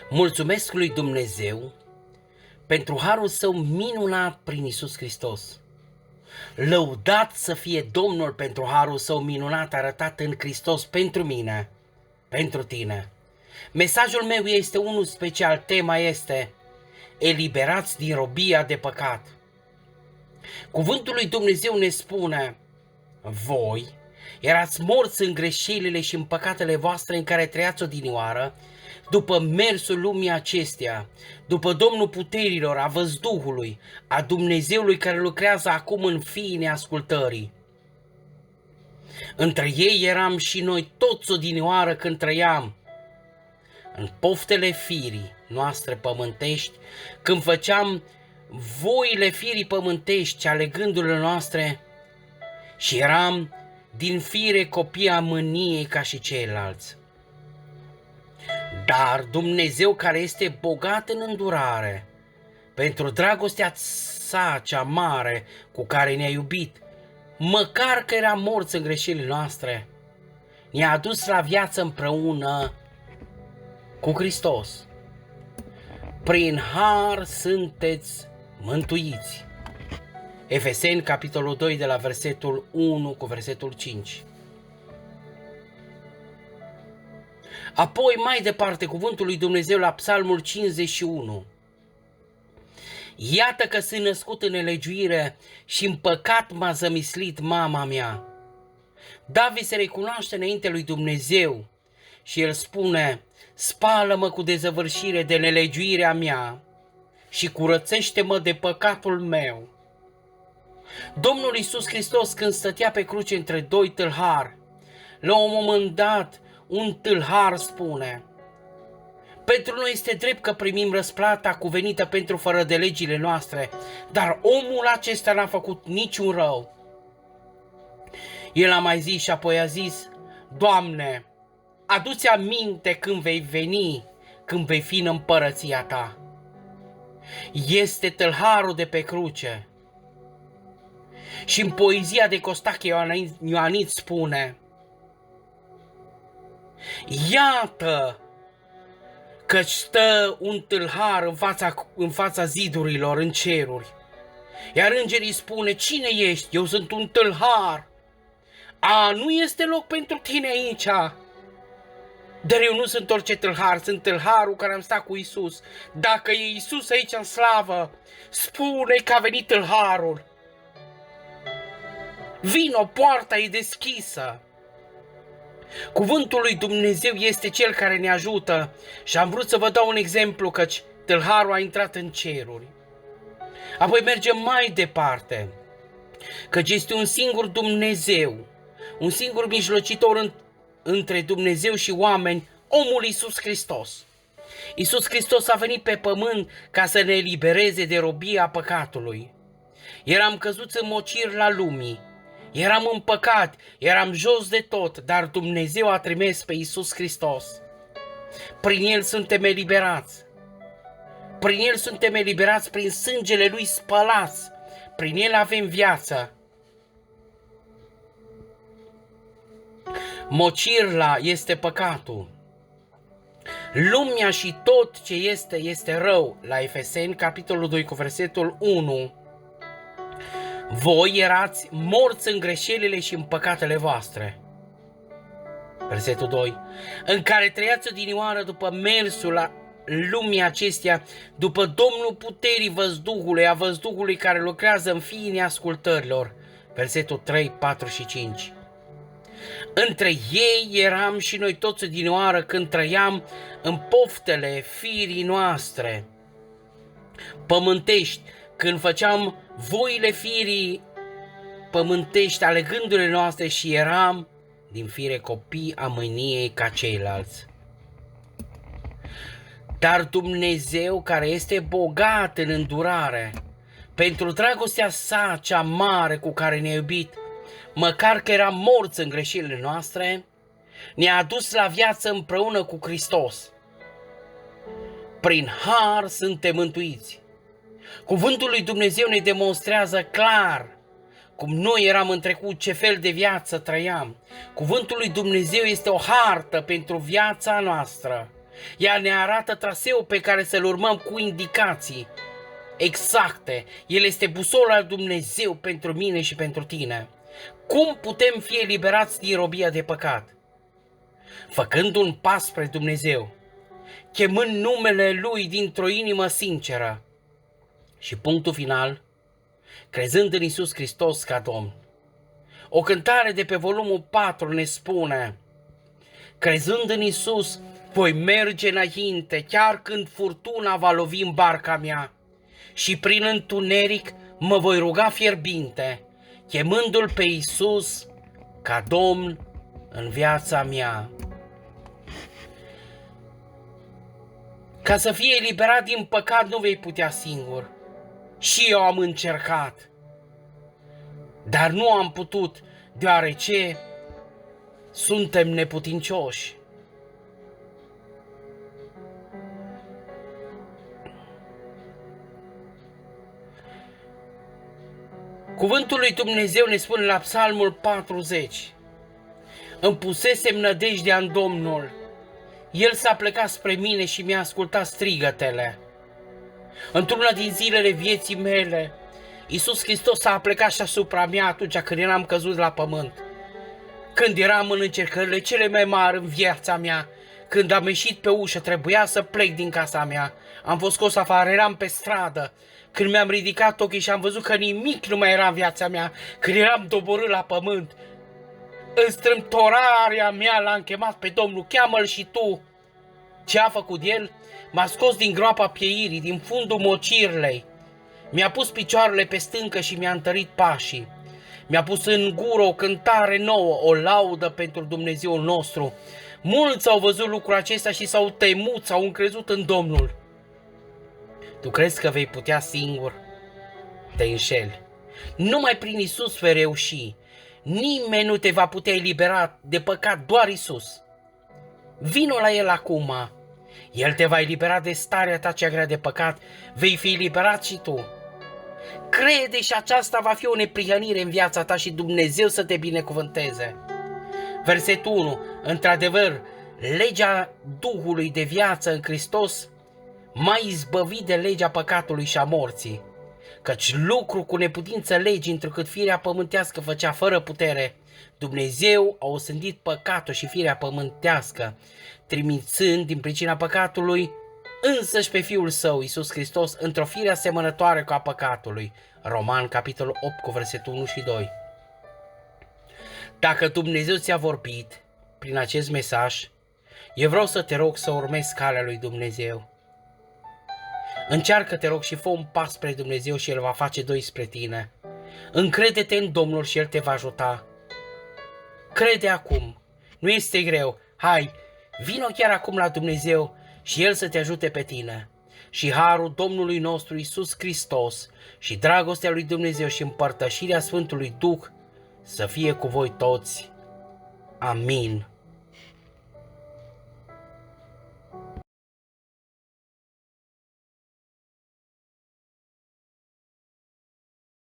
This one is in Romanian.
Mulțumesc lui Dumnezeu pentru harul său minunat prin Iisus Hristos. Lăudat să fie Domnul pentru harul său minunat arătat în Hristos pentru mine, pentru tine. Mesajul meu este unul special, tema este eliberați din robia de păcat. Cuvântul lui Dumnezeu ne spune: voi erați morți în greșelile și în păcatele voastre în care trăiați odinioară, după mersul lumii acesteia, după Domnul puterilor, a văzduhului, a Dumnezeului care lucrează acum în fiii neascultării. Între ei eram și noi toți odinioară când trăiam în poftele firii noastre pământești, când făceam voile firii pământești ale gândurilor noastre și eram din fire copii a mâniei ca și ceilalți. Dar Dumnezeu, care este bogat în îndurare, pentru dragostea sa cea mare cu care ne-a iubit, măcar că eram morți în greșelile noastre, ne-a adus la viață împreună cu Hristos. Prin har sunteți mântuiți. Efeseni, capitolul 2, de la versetul 1 cu versetul 5. Apoi, mai departe, cuvântul lui Dumnezeu la Psalmul 51. Iată că sunt născut în nelegiuire și în păcat m-a zămislit mama mea. David se recunoaște înainte lui Dumnezeu și el spune: spală-mă cu dezăvârșire de nelegiuirea mea și curățește-mă de păcatul meu. Domnul Iisus Hristos, când stătea pe cruce între doi tâlhari, la un moment dat un tâlhar spune: pentru noi este drept că primim răsplata cuvenită pentru fără de legile noastre, dar omul acesta n-a făcut niciun rău. El a mai zis și apoi a zis: Doamne, adu-ți aminte când vei veni, când vei fi în împărăția ta. Este tâlharul de pe cruce. Și în poezia de Costache Ioanid spune: iată că stă un tâlhar în fața zidurilor în ceruri. Iar îngerii spune: cine ești? Eu sunt un tâlhar. Nu este loc pentru tine aici. Dar eu nu sunt orice tâlhar, sunt tâlharul care am stat cu Isus. Dacă e Isus aici în slavă, spune că a venit tâlharul. Vino, poarta e deschisă. Cuvântul lui Dumnezeu este cel care ne ajută și am vrut să vă dau un exemplu, căci tâlharul a intrat în ceruri. Apoi mergem mai departe, căci este un singur Dumnezeu, un singur mijlocitor între Dumnezeu și oameni, omul Iisus Hristos. Iisus Hristos a venit pe pământ ca să ne elibereze de robia păcatului. Eram căzuți în mocir la lumii, eram în păcat, eram jos de tot, dar Dumnezeu a trimis pe Iisus Hristos. Prin El suntem eliberați. Prin El suntem eliberați, prin sângele Lui spălați. Prin El avem viață. Mocirla este păcatul. Lumea și tot ce este rău. La Efeseni, capitolul 2, cu versetul 1. Voi erați morți în greșelile și în păcatele voastre. Versetul 2. În care trăiați odinioară după mersul la lumii acesteia, după Domnul puterii văzduhului, a văzduhului care lucrează în fiii neascultărilor. Versetul 3, 4 și 5. Între ei eram și noi toți odinioară când trăiam în poftele firii noastre pământești, când făceam voile firii pământești ale gândurile noastre și eram din fire copii a mâniei ca ceilalți. Dar Dumnezeu, care este bogat în îndurare, pentru dragostea sa cea mare cu care ne-a iubit, măcar că eram morți în greșelile noastre, ne-a adus la viață împreună cu Hristos. Prin har suntem mântuiți. Cuvântul lui Dumnezeu ne demonstrează clar cum noi eram în trecut, ce fel de viață trăiam. Cuvântul lui Dumnezeu este o hartă pentru viața noastră. Ea ne arată traseul pe care să-l urmăm cu indicații exacte. El este busola lui Dumnezeu pentru mine și pentru tine. Cum putem fi eliberați din robia de păcat? Făcând un pas spre Dumnezeu, chemând numele Lui dintr-o inimă sinceră și punctul final, crezând în Iisus Hristos ca Domn. O cântare de pe volumul 4 ne spune: crezând în Iisus, voi merge înainte, chiar când furtuna va lovi în barca mea, și prin întuneric mă voi ruga fierbinte, chemându-L pe Iisus ca Domn în viața mea. Ca să fii eliberat din păcat nu vei putea singur. Și eu am încercat, dar nu am putut, deoarece suntem neputincioși. Cuvântul lui Dumnezeu ne spune la Psalmul 40: îmi pusesem nădejdea în Domnul, El s-a plecat spre mine și mi-a ascultat strigătele. Într-una din zilele vieții mele, Iisus Hristos s-a plecat și asupra mea atunci când eram căzut la pământ. Când eram în încercările cele mai mari în viața mea, când am ieșit pe ușă, trebuia să plec din casa mea, am fost scos afară, eram pe stradă, când mi-am ridicat ochii și am văzut că nimic nu mai era în viața mea, când eram doborât la pământ, în strâmtorarea mea l-am chemat pe Domnul: cheamă-L și tu. Ce a făcut El? M-a scos din groapa pieirii, din fundul mocirlei. Mi-a pus picioarele pe stâncă și mi-a întărit pașii. Mi-a pus în gură o cântare nouă, o laudă pentru Dumnezeul nostru. Mulți au văzut lucrul acesta și s-au temut, s-au încrezut în Domnul. Tu crezi că vei putea singur? Te înșeli. Numai prin Iisus vei reuși. Nimeni nu te va putea elibera de păcat, doar Iisus. Vino la El acum. El te va elibera de starea ta cea grea de păcat. Vei fi eliberat și tu. Crede și aceasta va fi o neprihănire în viața ta și Dumnezeu să te binecuvânteze. Versetul 1. Într-adevăr, legea Duhului de viață în Hristos m-a izbăvit de legea păcatului și a morții. Căci lucru cu neputință legii, întrucât firea pământească făcea fără putere, Dumnezeu a osândit păcatul și firea pământească, trimițând din pricina păcatului însăși pe Fiul Său, Iisus Hristos, într-o fire asemănătoare cu a păcatului. Roman, capitolul 8, cu versetul 1 și 2. Dacă Dumnezeu ți-a vorbit prin acest mesaj, eu vreau să te rog să urmezi calea lui Dumnezeu. Încearcă, te rog, și fă un pas spre Dumnezeu și El va face doi spre tine. Încrede-te în Domnul și El te va ajuta. Crede acum, nu este greu. Hai, vino chiar acum la Dumnezeu și El să te ajute pe tine. Și harul Domnului nostru Iisus Hristos și dragostea lui Dumnezeu și împărtășirea Sfântului Duh să fie cu voi toți. Amin.